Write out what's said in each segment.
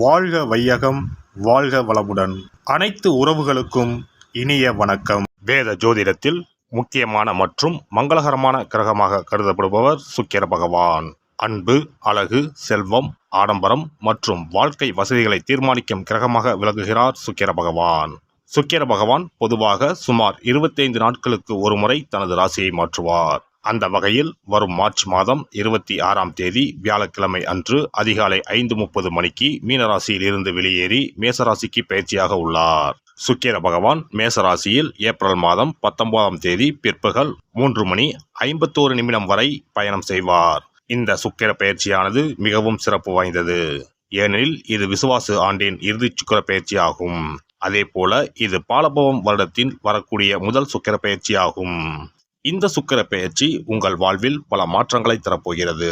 வாழ்க வையகம், வாழ்க வளமுடன். அனைத்து உறவுகளுக்கும் இனிய வணக்கம். வேத ஜோதிடத்தில் முக்கியமான மற்றும் மங்களகரமான கிரகமாக கருதப்படுபவர் சுக்கிர பகவான். அன்பு, அழகு, செல்வம், ஆடம்பரம் மற்றும் வாழ்க்கை வசதிகளை தீர்மானிக்கும் கிரகமாக விளங்குகிறார் சுக்கிர பகவான். சுக்கிர பகவான் பொதுவாக சுமார் 25 நாட்களுக்கு ஒருமுறை தனது ராசியை மாற்றுவார். அந்த வகையில் வரும் மார்ச் மாதம் 26ஆம் தேதி வியாழக்கிழமை அன்று அதிகாலை 5:30 மணிக்கு மீனராசியில் இருந்து வெளியேறி மேசராசிக்கு பயிற்சியாக உள்ளார். சுக்கிர பகவான் மேசராசியில் ஏப்ரல் மாதம் 19ஆம் தேதி பிற்பகல் 3:51 வரை பயணம் செய்வார். இந்த சுக்கிர பயிற்சியானது மிகவும் சிறப்பு வாய்ந்தது. ஏனெனில் இது விசுவாசு ஆண்டின் இறுதி சுக்கிர பயிற்சி ஆகும். அதே போல இது பாலபவம் வருடத்தில் வரக்கூடிய முதல் சுக்கிர பயிற்சி ஆகும். இந்த சுக்கிர பெயர்ச்சி உங்கள் வாழ்வில் பல மாற்றங்களை தரப்போகிறது.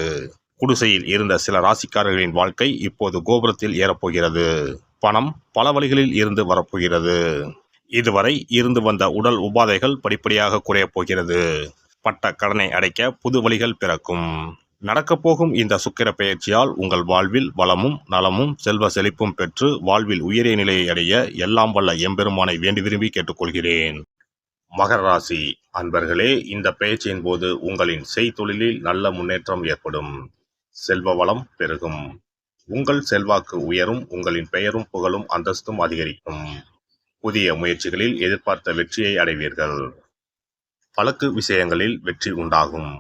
குடிசையில் இருந்த சில ராசிக்காரர்களின் வாழ்க்கை இப்போது கோபுரத்தில் ஏறப்போகிறது. பணம் பல வழிகளில் இருந்து வரப்போகிறது. இதுவரை இருந்து வந்த உடல் உபாதைகள் படிப்படியாக குறையப் போகிறது. பட்ட கடனை அடைக்க புது வழிகள் பிறக்கும். நடக்கப்போகும் இந்த சுக்கிர பெயர்ச்சியால் உங்கள் வாழ்வில் வளமும் நலமும் செல்வ செழிப்பும் பெற்று வாழ்வில் உயரிய நிலையை அடைய எல்லாம் வல்ல எம்பெருமானை வேண்டி விரும்பி கேட்டுக்கொள்கிறேன். மகர ராசி அன்பர்களே, இந்த பெயர்ச்சியின் போது உங்களின் செய்தொழிலில் நல்ல முன்னேற்றம் ஏற்படும். செல்வ வளம் பெருகும். உங்கள் செல்வாக்கு உயரும். உங்களின் பெயரும் புகழும் அந்தஸ்தும் அதிகரிக்கும். புதிய முயற்சிகளில் எதிர்பார்த்த வெற்றியை அடைவீர்கள். வழக்கு விஷயங்களில் வெற்றி உண்டாகும்.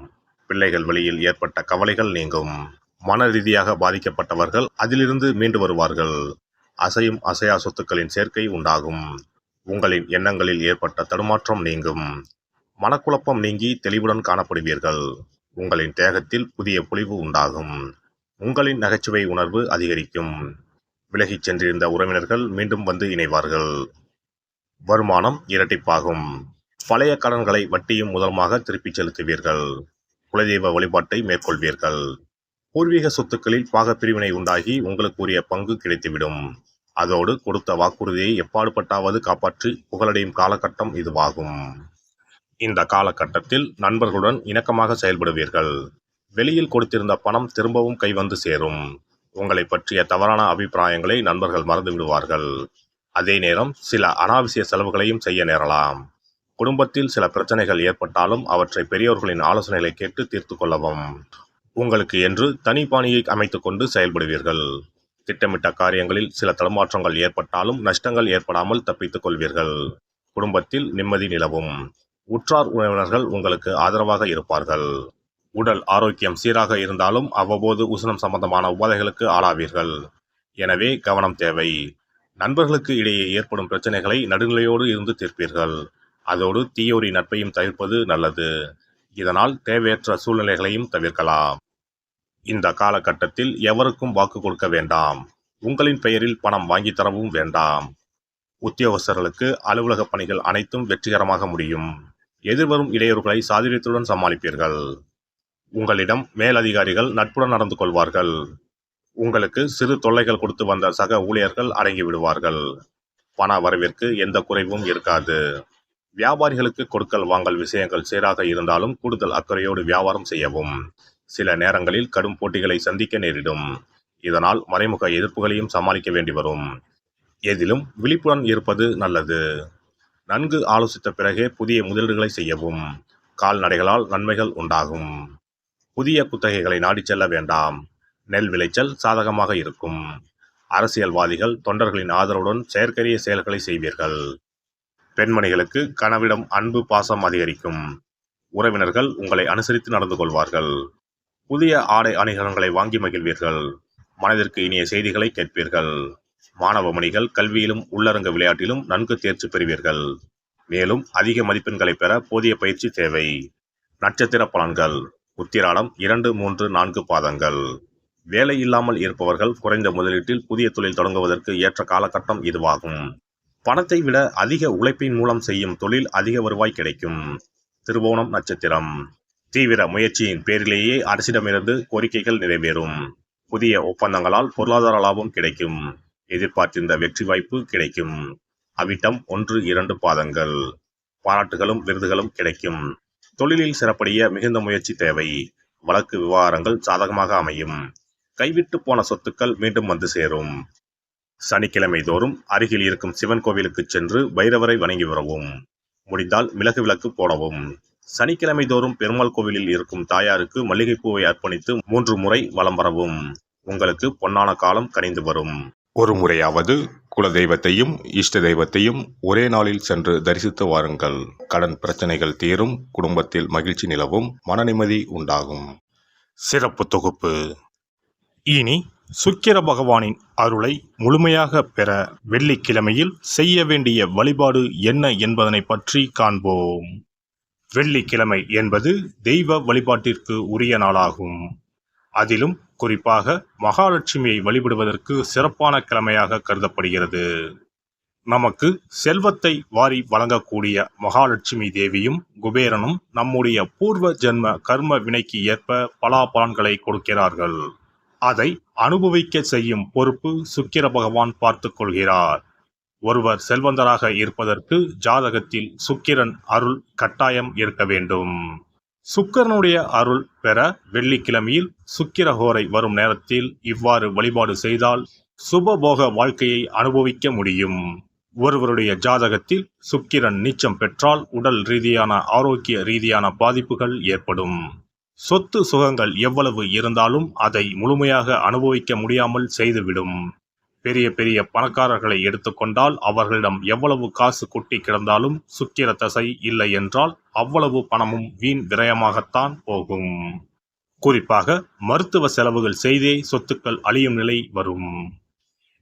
பிள்ளைகள் வழியில் ஏற்பட்ட கவலைகள் நீங்கும். மன ரீதியாக பாதிக்கப்பட்டவர்கள் அதிலிருந்து மீண்டு வருவார்கள். அசையும் அசையா சொத்துக்களின் சேர்க்கை உண்டாகும். உங்களின் எண்ணங்களில் ஏற்பட்ட தடுமாற்றம் நீங்கும். மனக்குழப்பம் நீங்கி தெளிவுடன் காணப்படுவீர்கள். உங்களின் தேகத்தில் புதிய பொலிவு உண்டாகும். உங்களின் நகைச்சுவை உணர்வு அதிகரிக்கும். விலகிச் சென்றிருந்த உறவினர்கள் மீண்டும் வந்து இணைவார்கள். வருமானம் இரட்டிப்பாகும். பழைய கடன்களை வட்டியும் முதலுமாக திருப்பிச் செலுத்துவீர்கள். குலதெய்வ வழிபாட்டை மேற்கொள்வீர்கள். பூர்வீக சொத்துக்களில் பாகப்பிரிவினை உண்டாகி உங்களுக்கு உரிய பங்கு கிடைத்துவிடும். அதோடு கொடுத்த வாக்குறுதியை எப்பாடுபட்டாவது காப்பாற்றி புகழடையும் காலகட்டம் இதுவாகும். இந்த காலகட்டத்தில் நண்பர்களுடன் இணக்கமாக செயல்படுவீர்கள். வெளியில் கொடுத்திருந்த பணம் திரும்பவும் கைவந்து சேரும். உங்களை பற்றிய தவறான அபிப்பிராயங்களை நண்பர்கள் மறந்து விடுவார்கள். அதே நேரம் சில அனாவசிய செலவுகளையும் செய்ய நேரலாம். குடும்பத்தில் சில பிரச்சனைகள் ஏற்பட்டாலும் அவற்றை பெரியோர்களின் ஆலோசனைகளை கேட்டு தீர்த்து கொள்ளவும். உங்களுக்கு என்று தனி பாணியை அமைத்துக் கொண்டு செயல்படுவீர்கள். திட்டமிட்ட காரியங்களில் சில தடுமாற்றங்கள் ஏற்பட்டாலும் நஷ்டங்கள் ஏற்படாமல் தப்பித்துக் கொள்வீர்கள். குடும்பத்தில் நிம்மதி நிலவும். உற்றார் உறவினர்கள் உங்களுக்கு ஆதரவாக இருப்பார்கள். உடல் ஆரோக்கியம் சீராக இருந்தாலும் அவ்வப்போது உஷ்ணம் சம்பந்தமான உபாதைகளுக்கு ஆளாவீர்கள். எனவே கவனம் தேவை. நண்பர்களுக்கு இடையே ஏற்படும் பிரச்சனைகளை நடுநிலையோடு இருந்து தீர்ப்பீர்கள். அதோடு தீயோரி நட்பையும் தவிர்ப்பது நல்லது. இதனால் தேவையற்ற சூழ்நிலைகளையும் தவிர்க்கலாம். இந்த காலகட்டத்தில் எவருக்கும் வாக்கு கொடுக்க வேண்டாம். உங்களின் பெயரில் பணம் வாங்கி தரவும் வேண்டாம். உத்தியோகஸ்தர்களுக்கு அலுவலக பணிகள் அனைத்தும் வெற்றிகரமாக முடியும். எதிர்வரும் இடையூறுகளை சாதுரியத்துடன் சமாளிப்பீர்கள். உங்களிடம் மேலதிகாரிகள் நட்புடன் நடந்து கொள்வார்கள். உங்களுக்கு சிறு தொல்லைகள் கொடுத்து வந்த சக ஊழியர்கள் அடங்கி விடுவார்கள். பண வரவிற்கு எந்த குறைவும் இருக்காது. வியாபாரிகளுக்கு கொடுக்கல் வாங்கல் விஷயங்கள் சீராக இருந்தாலும் கூடுதல் அக்கறையோடு வியாபாரம் செய்யவும். சில நேரங்களில் கடும் போட்டிகளை சந்திக்க நேரிடும். இதனால் மறைமுக எதிர்ப்புகளையும் சமாளிக்க வேண்டி வரும். எதிலும் விழிப்புடன் இருப்பது நல்லது. நன்கு ஆலோசித்த பிறகே புதிய முதலீடுகளை செய்யவும். கால்நடைகளால் நன்மைகள் உண்டாகும். புதிய குத்தகைகளை நாடி செல்ல வேண்டாம். நெல் விளைச்சல் சாதகமாக இருக்கும். அரசியல்வாதிகள் தொண்டர்களின் ஆதரவுடன் செயற்கரிய செயல்களை செய்வீர்கள். பெண்மணிகளுக்கு கணவரிடம் அன்பு பாசம் அதிகரிக்கும். உறவினர்கள் உங்களை அனுசரித்து நடந்து கொள்வார்கள். புதிய ஆடை அணிகலன்களை வாங்கி மகிழ்வீர்கள். மனதிற்கு இனிய செய்திகளை கேட்பீர்கள். மாணவ மணிகள் கல்வியிலும் உள்ளரங்க விளையாட்டிலும் நன்கு தேர்ச்சி பெறுவீர்கள். மேலும் அதிக மதிப்பெண்களை பெற போதிய பயிற்சி தேவை. நட்சத்திர பலன்கள். உத்திராடம் 2, 3, 4 பாதங்கள். வேலை இல்லாமல் இருப்பவர்கள் குறைந்த முதலீட்டில் புதிய தொழில் தொடங்குவதற்கு ஏற்ற காலகட்டம் இதுவாகும். பணத்தை விட அதிக உழைப்பின் மூலம் செய்யும் தொழில் அதிக வருவாய் கிடைக்கும். திருவோணம் நட்சத்திரம். தீவிர முயற்சியின் பேரிலேயே அரசிடமிருந்து கோரிக்கைகள் நிறைவேறும். புதிய ஒப்பந்தங்களால் பொருளாதார லாபம் கிடைக்கும். எதிர்பார்த்திருந்த வெற்றி வாய்ப்பு கிடைக்கும். அவிட்டம் 1, 2 பாதங்கள். பாராட்டுகளும் விருதுகளும் கிடைக்கும். தொழிலில் சிறப்படைய மிகுந்த முயற்சி தேவை. வழக்கு விவகாரங்கள் சாதகமாக அமையும். கைவிட்டு போன சொத்துக்கள் மீண்டும் வந்து சேரும். சனிக்கிழமை தோறும் அருகில் இருக்கும் சிவன் கோவிலுக்கு சென்று பைரவரை வணங்கி வரவும். முடிந்தால் மிளகு விளக்கு போடவும். சனிக்கிழமை தோறும் பெருமாள் கோவிலில் இருக்கும் தாயாருக்கு மல்லிகைப்பூவை அர்ப்பணித்து 3 முறை வலம் வரவும். உங்களுக்கு பொன்னான காலம் கனிந்து வரும். ஒரு முறையாவது குலதெய்வத்தையும் இஷ்ட தெய்வத்தையும் ஒரே நாளில் சென்று தரிசித்து வாருங்கள். கடன் பிரச்சனைகள் தீரும், குடும்பத்தில் மகிழ்ச்சி நிலவும், மன நிம்மதி உண்டாகும். சிறப்பு தொகுப்பு. இனி சுக்கிர பகவானின் அருளை முழுமையாக பெற வெள்ளிக்கிழமையில் செய்ய வேண்டிய வழிபாடு என்ன என்பதனை பற்றி காண்போம். வெள்ளிக்கிழமை என்பது தெய்வ வழிபாட்டிற்கு உரிய நாளாகும். அதிலும் குறிப்பாக மகாலட்சுமியை வழிபடுவதற்கு சிறப்பான கிழமையாக கருதப்படுகிறது. நமக்கு செல்வத்தை வாரி வழங்கக்கூடிய மகாலட்சுமி தேவியும் குபேரனும் நம்முடைய பூர்வ ஜென்ம கர்ம வினைக்கு ஏற்ப பலாபலன்களை கொடுக்கிறார்கள். அதை அனுபவிக்க செய்யும் பொறுப்பு சுக்கிர பகவான் பார்த்து கொள்கிறார். ஒருவர் செல்வந்தராக இருப்பதற்கு ஜாதகத்தில் சுக்கிரன் அருள் கட்டாயம் இருக்க வேண்டும். சுக்கிரனுடைய அருள் பெற வெள்ளிக்கிழமையில் சுக்கிரஹோரை வரும் நேரத்தில் இவ்வாறு வழிபாடு செய்தால் சுபபோக வாழ்க்கையை அனுபவிக்க முடியும். ஒருவருடைய ஜாதகத்தில் சுக்கிரன் நீச்சம் பெற்றால் உடல் ரீதியான ஆரோக்கிய ரீதியான பாதிப்புகள் ஏற்படும். சொத்து சுகங்கள் எவ்வளவு இருந்தாலும் அதை முழுமையாக அனுபவிக்க முடியாமல் செய்துவிடும். பெரிய பெரிய பணக்காரர்களை எடுத்துக்கொண்டால் அவர்களிடம் எவ்வளவு காசு கொட்டி கிடந்தாலும் சுக்கிர தசை இல்லை என்றால் அவ்வளவு பணமும் வீண் விரயமாகத்தான் போகும். குறிப்பாக மருத்துவ செலவுகள் செய்தே சொத்துக்கள் அழியும் நிலை வரும்.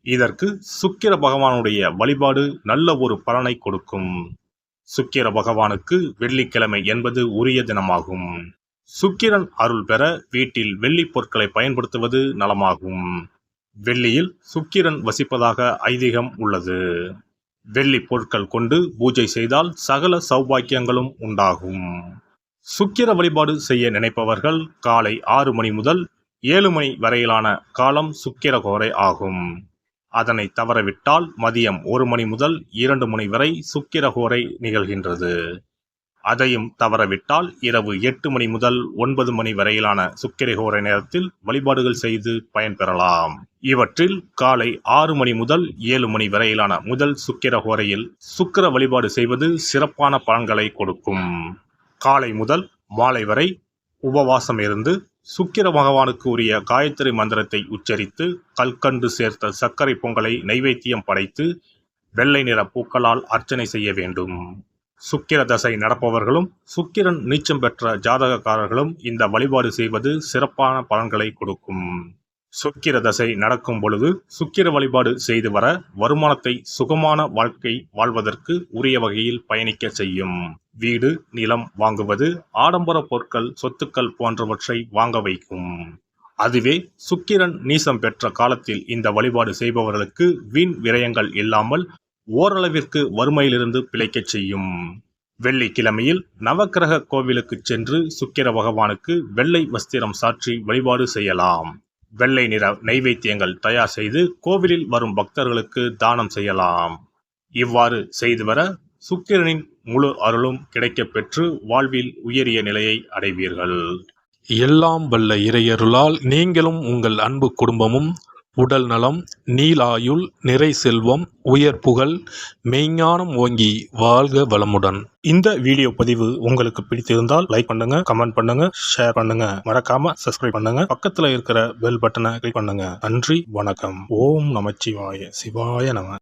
இதற்கு சுக்கிர பகவானுடைய வழிபாடு நல்ல ஒரு பலனை கொடுக்கும். சுக்கிர பகவானுக்கு வெள்ளிக்கிழமை என்பது உரிய தினமாகும். சுக்கிரன் அருள் பெற வீட்டில் வெள்ளி பொருட்களை பயன்படுத்துவது நலமாகும். வெள்ளியில் சுக்கிரன் வசிப்பதாக ஐதீகம் உள்ளது. வெள்ளி பொருட்கள் கொண்டு பூஜை செய்தால் சகல சௌபாக்கியங்களும் உண்டாகும். சுக்கிர வழிபாடு செய்ய நினைப்பவர்கள் காலை 6 மணி முதல் 7 மணி வரையிலான காலம் சுக்கிரஹோரை ஆகும். அதனை தவறவிட்டால் மதியம் 1 மணி முதல் 2 மணி வரை சுக்கிரஹோரை நிகழ்கின்றது. அதையும் தவறவிட்டால் இரவு 8 மணி முதல் 9 மணி வரையிலான சுக்கிரஹோரை நேரத்தில் வழிபாடுகள் செய்து பயன்பெறலாம். இவற்றில் காலை 6 மணி முதல் 7 மணி வரையிலான முதல் சுக்கிரஹோரையில் சுக்கிர வழிபாடு செய்வது சிறப்பான பலன்களை கொடுக்கும். காலை முதல் மாலை வரை உபவாசம் இருந்து சுக்கிர பகவானுக்கு உரிய காயத்ரி மந்திரத்தை உச்சரித்து கல்கண்டு சேர்த்த சர்க்கரை பொங்கலை நைவேத்தியம் படைத்து வெள்ளை நிற பூக்களால் அர்ச்சனை செய்ய வேண்டும். சுக்கிர தசை நடப்பவர்களும் சுக்கிரன் நீச்சம் பெற்ற ஜாதகக்காரர்களும் இந்த வழிபாடு செய்வது சிறப்பான பலன்களை கொடுக்கும். சுக்கிர தசை நடக்கும் பொழுது சுக்கிர வழிபாடு செய்து வர வருமானத்தை சுகமான வாழ்க்கை வாழ்வதற்கு உரிய வகையில் பயணிக்க செய்யும். வீடு நிலம் வாங்குவது, ஆடம்பர பொருட்கள் சொத்துக்கள் போன்றவற்றை வாங்க வைக்கும். அதுவே சுக்கிரன் நீசம் பெற்ற காலத்தில் இந்த வழிபாடு செய்பவர்களுக்கு வீண் விரயங்கள் இல்லாமல் ஓரளவிற்கு வறுமையிலிருந்து பிழைக்கச் செய்யும். வெள்ளிக்கிழமையில் நவக்கிரக கோவிலுக்கு சென்று சுக்கிர பகவானுக்கு வெள்ளை வஸ்திரம் சாற்றி வழிபாடு செய்யலாம். வெள்ளை நிற நைவேத்தியங்கள் தயார் செய்து கோவிலில் வரும் பக்தர்களுக்கு தானம் செய்யலாம். இவ்வாறு செய்து வர சுக்கிரனின் முழு அருளும் கிடைக்கப் பெற்று வாழ்வில் உயரிய நிலையை அடைவீர்கள். எல்லாம் வல்ல இறையருளால் நீங்களும் உங்கள் அன்பு குடும்பமும் உடல் நலம், நீலாயுள், நிறை செல்வம், உயர் புகழ், மெய்ஞானம் ஓங்கி வாழ்க வளமுடன். இந்த வீடியோ பதிவு உங்களுக்கு பிடித்திருந்தால் லைக் பண்ணுங்க, கமெண்ட் பண்ணுங்க, ஷேர் பண்ணுங்க, மறக்காம சப்ஸ்கிரைப் பண்ணுங்க, பக்கத்துல இருக்கிற பெல் பட்டனை கிளிக் பண்ணுங்க. நன்றி, வணக்கம். ஓம் நமச்சிவாய, சிவாய நம.